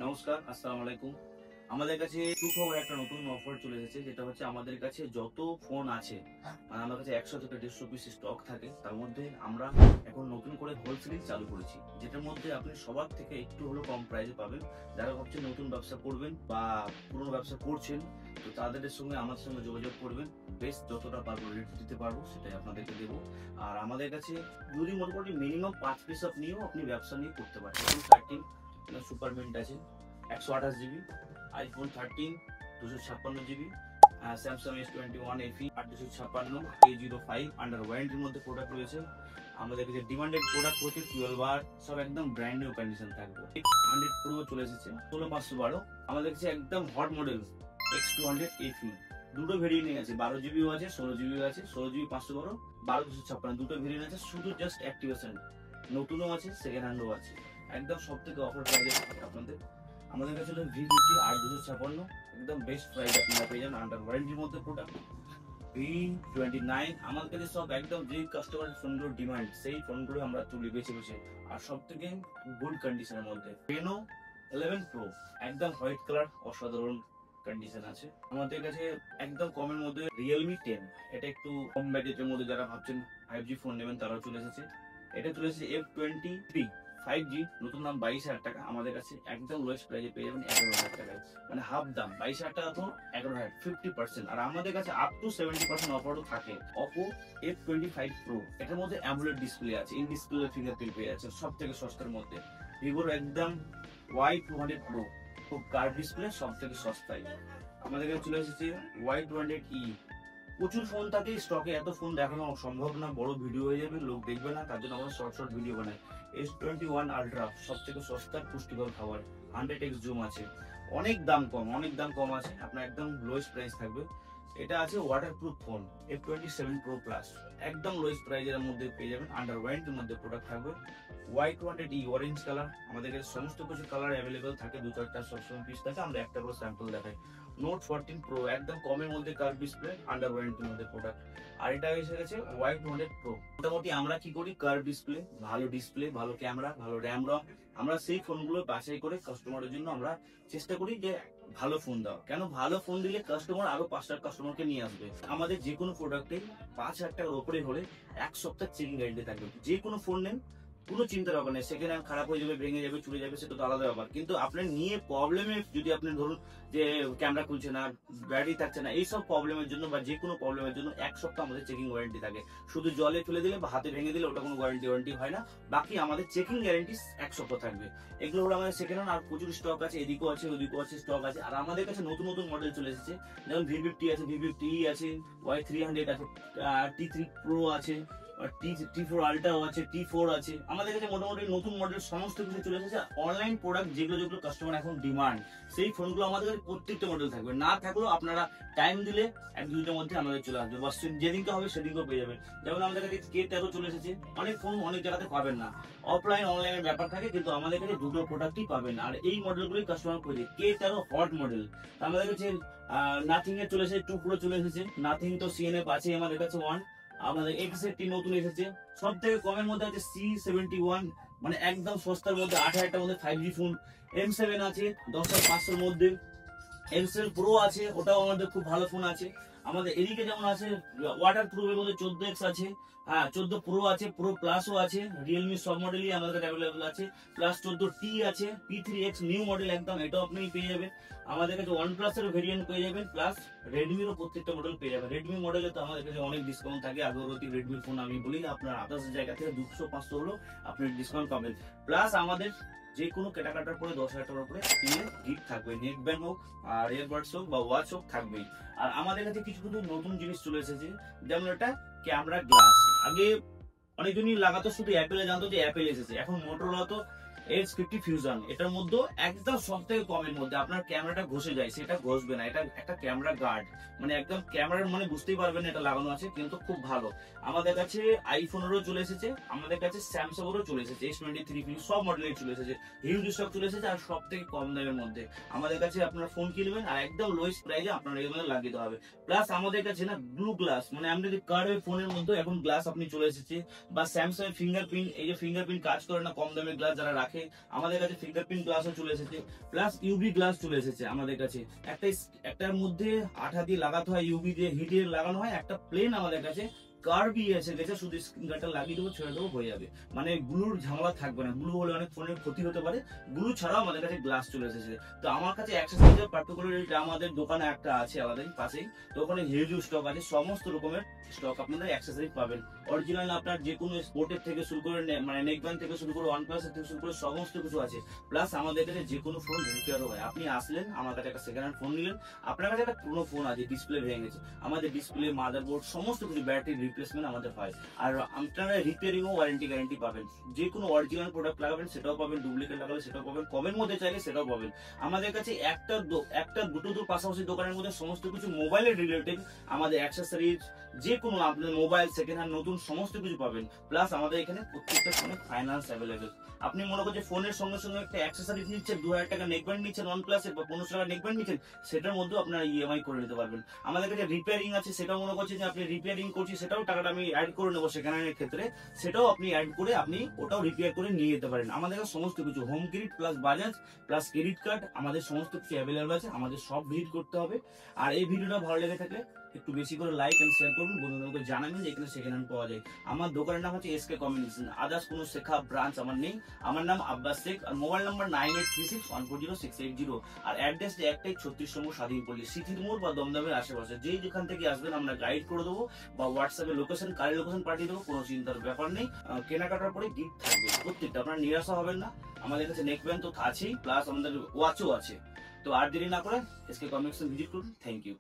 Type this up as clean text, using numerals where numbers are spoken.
নমস্কার, আসসালামু আলাইকুম। আমাদের কাছে সুখবর একটা নতুন অফার চলে এসেছে, যেটা হচ্ছে আমাদের কাছে যত ফোন আছে, মানে আমার কাছে 100 থেকে 150 পিস স্টক থাকে, তার মধ্যে আমরা এখন নতুন করে হোলসেলিং চালু করেছি, যেটার মধ্যে আপনি সবার থেকে একটু হলেও কম প্রাইসে পাবেন। যারা ভাবছেন নতুন ব্যবসা করবেন বা পুরনো ব্যবসা করছেন, তো তাদের সঙ্গে আমাদের সঙ্গে যোগাযোগ করবেন। বেশ যতটা পারবো রেট দিতে পারবো, সেটাই আপনাদেরকে দেবো। আর আমাদের কাছে যদি মোটামুটি মিনিমাম 5 পিস আপ নিয়েও আপনি ব্যবসা নিয়ে করতে পারেন। 13 সুপার মিন্ট আছে, 128 GB, iPhone 13 256 GB, Samsung S21 FE 856 A05 under ওয়ারেন্টির মধ্যে প্রোডাক্ট রয়েছে। আমাদের কাছে ডিমান্ডেড প্রোডাক্ট হচ্ছে 12 বার, সব একদম ব্র্যান্ড নিউ কন্ডিশন থাকবে। 100 প্রো চলে এসেছে 16512। আমাদের কাছে একদম হট মডেল X200 FE, দুটো ভেরিয়েন্ট আছে, 12 জিবিও আছে, 16 জিবিও আছে। 16 জিবি 512, 12 256, দুটো ভেরিয়েন্ট আছে। শুধু জাস্ট অ্যাক্টিভেশন, নতুনও আছে, সেকেন্ড হ্যান্ডও আছে। একদম সব থেকে অফার প্রাইসে আপনাদের আমাদের কাছে V50 8 256, একদম বেস্ট প্রাইস আপনারা পেয়ে যান আন্ডার ওয়ারেন্টির মধ্যে প্রোডাক্ট। V29 আমাদের কাছে সব একদম যে কাস্টমারের ফোনগুলো ডিমান্ড, সেই ফোনগুলো আমরা তুলি বেছে বেছে, আর সব থেকে গুড কন্ডিশনের মধ্যে। Reno 11 Pro একদম হোয়াইট কালার, অসাধারণ কন্ডিশন আছে। আমাদের কাছে একদম কমের মধ্যে Realme 10, এটা একটু কম বাজেটের মধ্যে যারা ভাবছেন 5G ফোন নেবেন তারাও চলে এসেছে। এটা চলে এসেছে F23 5G, নতুন দাম 22,000 টাকা। আমাদের কাছে একদম লোয়েস্ট প্রাইসে পেয়ে যাবেন 11,000 টাকায়, মানে হাফ দাম 22,000 টাকা তো 11,000, 50%। আর আমাদের কাছে আপ টু 70% অফারও থাকে। Oppo F25 Pro, এটার মধ্যে অ্যামোলেড ডিসপ্লে আছে, ইন ডিসপ্লে ফিঙ্গারপ্রিন্ট পেয়ে যাচ্ছে সব থেকে সস্তার মধ্যে। ভিভোর একদম Y200 Pro, খুব কার্ভ ডিসপ্লে, সব থেকে সস্তায়। আমাদের কাছে চলে এসেছে Y200E, প্রচুর ফোন থাকে স্টকে, এত ফোন দেখানো সম্ভব না, বড় ভিডিও হয়ে যাবে, লোক দেখবে না, তার জন্য আমরা শর্ট ভিডিও বানাই। S21 Ultra সব থেকে সস্তা পুষ্টিকর খাবার, 100x জুম আছে, অনেক দাম কম আছে, আপনার একদম লোয়েস্ট প্রাইস থাকবে। এটা আছে waterproof phone F27 Pro Plus, একদম লোয়েস্ট প্রাইসের মধ্যে পেয়ে যাবেন, আন্ডার ওয়ারেন্টির মধ্যে প্রোডাক্ট থাকবে। Y200E অরেঞ্জ কালার, আমাদের কাছে সমস্ত কিছু কালার অ্যাভেলেবেল থাকে, 2-4টা সবসময় পিস থাকে, আমরা একটা করে স্যাম্পল দেখাই। Note 14 Pro একদম কমের মধ্যে কার্ভ ডিসপ্লে, আন্ডার ওয়ারেন্টির মধ্যে প্রোডাক্ট। আর এটা এসে গেছে Y200 Pro। মোটামুটি আমরা কি করি, কার্ভ ডিসপ্লে, ভালো ক্যামেরা, ভালো র্যাম রম, আমরা সেই ফোনগুলো বাছাই করে কাস্টমারের জন্য আমরা চেষ্টা করি যে ভালো ফোন দাও। কেন ভালো ফোন দিলে কাস্টমার আরো 5টা কাস্টমারকে নিয়ে আসবে। আমাদের যে কোনো প্রোডাক্টে 5,000 টাকার উপরে হলে 1 সপ্তাহ চেকিং গ্যারান্টি থাকবে। যে কোনো ফোন নেন, কোনো চিন্তার ব্যাপার নেই, সেকেন্ড হ্যান্ড খারাপ হয়ে যাবে, ভেঙে যাবে, চুরে যাবে, সেটা তো আলাদা ব্যাপার। কিন্তু আপনার নিয়ে প্রবলেমে যদি আপনি ধরুন যে ক্যামেরা খুলছে না, ব্যাটারি থাকছে না, এইসব প্রবলেমের জন্য বা যে কোনো প্রবলেমের জন্য 1 সপ্তাহ আমাদের চেকিং ওয়ারেন্টি থাকে। শুধু জলে ফেলে দিলে বা হাতে ভেঙে দিলে ওটা কোনো ওয়ারেন্টি হয় না, বাকি আমাদের চেকিং গ্যারান্টি 1 সপ্তাহ থাকবে। এগুলো হলো আমাদের সেকেন্ড হ্যান্ড। আর প্রচুর স্টক আছে, এদিকেও আছে ওদিকেও আছে স্টক আছে। আর আমাদের কাছে নতুন মডেল চলে এসেছে, যেমন V50 আছে, V50E আছে, Y300 আছে, T3 Pro আছে, T4 Ultra আছে, T4 আছে। আমাদের কাছে মোটামুটি নতুন মডেল সমস্ত কিছু চলে এসেছে। অনলাইন প্রোডাক্ট যেগুলো কাস্টমার এখন ডিমান্ড, সেই ফোনগুলো আমাদের কাছে প্রত্যেকটা মডেল থাকবে। না থাকলেও আপনারা টাইম দিলে 1-2 মধ্যে আমাদের চলে আসবে, বাস যেদিনকে হবে সেদিনকেও পেয়ে যাবেন। যেমন আমাদের কাছে K13 চলে এসেছে, অনেক ফোন অনেক জায়গাতে পাবেন না, অফলাইন অনলাইনের ব্যাপার থাকে, কিন্তু আমাদের কাছে দুটো প্রোডাক্টই পাবেন। আর এই মডেলগুলোই কাস্টমার খুঁজে, K13 হট মডেল। আমাদের কাছে নাথিং এর চলে এসেছে 2 Pro চলে এসেছে, নাথিং তো CNF আছে আমাদের কাছে 1। আমাদের X80 নতুন এসেছে, সব থেকে কমের মধ্যে আছে C71, মানে একদম সস্তার মধ্যে 8,000 টাকার মধ্যে 5G ফোন। M7 আছে 10,500 মধ্যে, M7 Pro আছে, ওটাও আমাদের খুব ভালো ফোন আছে। আমাদের এদিকে যেমন আছে ওয়াটার প্রুফের মধ্যে 14X আছে, 14 Pro আছে, Pro Plusও আছে, Realme সব মডেলই আমাদের অ্যাভেলেবল আছে। প্লাস 14T আছে, P3X নিউ মডেল একদম, এটাও আপনি পেয়ে যাবেন। আমাদের কাছে OnePlus এর ভেরিয়েন্ট পেয়ে যাবেন, প্লাস রেডমিরও প্রত্যেকটা মডেল পেয়ে যাবেন। রেডমি মডেলে তো আমাদের কাছে অনেক ডিসকাউন্ট থাকে। আগরবাতি রেডমির ফোন আমি বলি আপনার আদার্স জায়গা থেকে 200-500 হলো আপনি ডিসকাউন্ট পাবেন। প্লাস আমাদের যে কোনো কেনাকাটার পরে 10,000 টাকার উপরে কিনে গিফট থাকবে, নেক ব্যান্ড হোক আর ইয়ারবাডস হোক বা ওয়াচ হোক থাকবেই। আর আমাদের কাছে কিছু নতুন জিনিস চলে এসেছে, যেমন এটা ক্যামেরা গ্লাস। আগে অনেকজনই লাগাতো, শুধু অ্যাপেলে জানতো যে অ্যাপেল এসেছে, এখন মোটরোলা তো H50 Fusion, এটার মধ্যে একদম সব থেকে কমের মধ্যে আপনার ক্যামেরাটা ঘষে যায়, সেটা ঘষবে না। এটা একটা ক্যামেরা গার্ড, মানে একদম ক্যামেরার মানে বুঝতেই পারবেন এটা লাগানো আছে, কিন্তু খুব ভালো। আমাদের কাছে আইফোনেরও চলে এসেছে, আমাদের কাছে স্যামসাংয়েরও চলে এসেছে, S23 সব মডেলের চলে এসেছে, হিউজ স্টক চলে এসেছে। আর সব থেকে কম দামের মধ্যে আমাদের কাছে আপনার ফোন কিনবেন আর একদম লোয়েস্ট প্রাইসে আপনার এগুলো লাগিয়ে দেওয়া হবে। প্লাস আমাদের কাছে না ব্লু গ্লাস, মানে আপনি যদি কার্ভের ফোনের মধ্যে এখন গ্লাস আপনি চলে এসেছে, বা স্যামসাং ফিঙ্গারপ্রিন্ট, এই যে ফিঙ্গারপ্রিন্ট কাজ করে না, কম দামের গ্লাস যারা রাখে রাখে। আমাদের কাছে ফিঙ্গারপ্রিন্ট গ্লাসও চলে এসেছে, প্লাস ইউভি গ্লাস চলে এসেছে আমাদের কাছে। একটার মধ্যে আঠা দিয়ে লাগাতে হয়, ইউভি দিয়ে হিট দিয়ে লাগানো হয়, একটা প্লেন আমাদের কাছে কার্ভি এসে গেছে, শুধু স্ক্রিন গার্ডটা লাগিয়ে দেবো, ছেড়ে দেবো, হয়ে যাবে। মানে গ্লুর ঝামেলা থাকবে না, গ্লু হলে অনেক ফোনের ক্ষতি হতে পারে। গ্লু ছাড়াও আমাদের কাছে গ্লাস চলে এসেছে। তো আমার কাছে অ্যাক্সেসরিজের পার্টিকুলারলি আমাদের দোকানে একটা আছে আলাদাই পাশেই, তো ওখানে হিউজ স্টক আছে, সমস্ত রকমের স্টক আপনারা অ্যাক্সেসরিজ পাবেন। অরিজিনাল আপনার যে কোনো স্পোর্টের থেকে শুরু করে মানে নেকব্যান্ড থেকে শুরু করে ওয়ান প্লাস থেকে শুরু করে সমস্ত কিছু আছে। প্লাস আমাদের কাছে যে কোনো ফোন রিপেয়ারও হয়। আপনি আসলেন আমার কাছে একটা সেকেন্ড হ্যান্ড ফোন নিলেন, আপনার কাছে একটা পুরোনো ফোন আছে, ডিসপ্লে ভেঙে গেছে, আমাদের ডিসপ্লে, মাদারবোর্ড, সমস্ত কিছু, ব্যাটারি রিপ্লেসমেন্ট আমাদের হয়। আর আপনারা রিপেয়ারিং ও ওয়ারেন্টি গ্যারান্টি পাবেন। যে কোনো অরিজিনাল প্রোডাক্ট লাগাবেন সেটাও পাবেন, ডুপ্লিকেট লাগালে সেটাও পাবেন, কমের মধ্যে চাইলে সেটাও পাবেন। আমাদের কাছে একটা দুটো পাশাপাশি দোকানের মধ্যে সমস্ত কিছু মোবাইলের রিলেটেড, আমাদের অ্যাক্সেসরিজ, যে কোনো আপনার মোবাইল সেকেন্ড হ্যান্ড নতুন সমস্ত কিছু পাবেন। প্লাস আমাদের এখানে প্রত্যেকটা ফোনে ফাইন্যান্স অ্যাভেলেবেল। আপনি মনে করছেন ফোনের সঙ্গে সঙ্গে একটা অ্যাক্সেসরিজ নিচ্ছেন, 2000 টাকা নেকব্যান্ড নিচ্ছেন ওয়ান প্লাসের, বা 1500 টাকা নেকব্যান্ড নিচ্ছেন, সেটার মধ্যেও আপনারা ইএমআই করে নিতে পারবেন। আমাদের কাছে রিপেয়ারিং আছে, সেটাও মনে করছেন যে আপনি রিপেয়ারিং করছি, সেটাও টাকাটা আমি অ্যাড করে নেবো সেখানে ক্ষেত্রে, সেটাও আপনি অ্যাড করে আপনি ওটাও রিপেয়ার করে নিয়ে যেতে পারেন। আমাদের কাছে সমস্ত কিছু home credit plus Bajaj plus credit card, আমাদের সমস্ত কিছু অ্যাভেলেবেল আছে। আমাদের সব ভিজিট করতে হবে। আর এই ভিডিওটা ভালো লেগে থাকলে একটু বেশি করে লাইক এন্ড শেয়ার করবেন, বন্ধুদেরকে জানাবেন যে এখানে সেকেন্ড হ্যান্ড পাওয়া যায়। আমার দোকানের নাম হচ্ছে এসকে কমিউনিকেশন, আদার্স কোনো শেখা ব্রাঞ্চ আমার নেই। আমার নাম আব্বাস শেখ, আর মোবাইল নাম্বার 9836140680, আর অ্যাড্রেস একটাই, 36 নম্বর স্বাধীনপল্লী, সিথির মোড় বা দমদমের আশেপাশে। যেই যেখান থেকে আসবেন আমরা গাইড করে দেবো, বা হোয়াটসঅ্যাপে লোকেশন, কারের লোকেশন পাঠিয়ে দেবো, কোনো চিন্তার ব্যাপার নেই। কেনাকাটার পরে গিফট থাকবে প্রত্যেকটা, আপনারা নিরাশা হবেন না। আমাদের কাছে নেক ব্যান্ড তো আছেই, প্লাস আমাদের ওয়াচও আছে। তো আর দেরি না করে এসকে কমিউনিকেশন ভিজিট করুন। Thank you.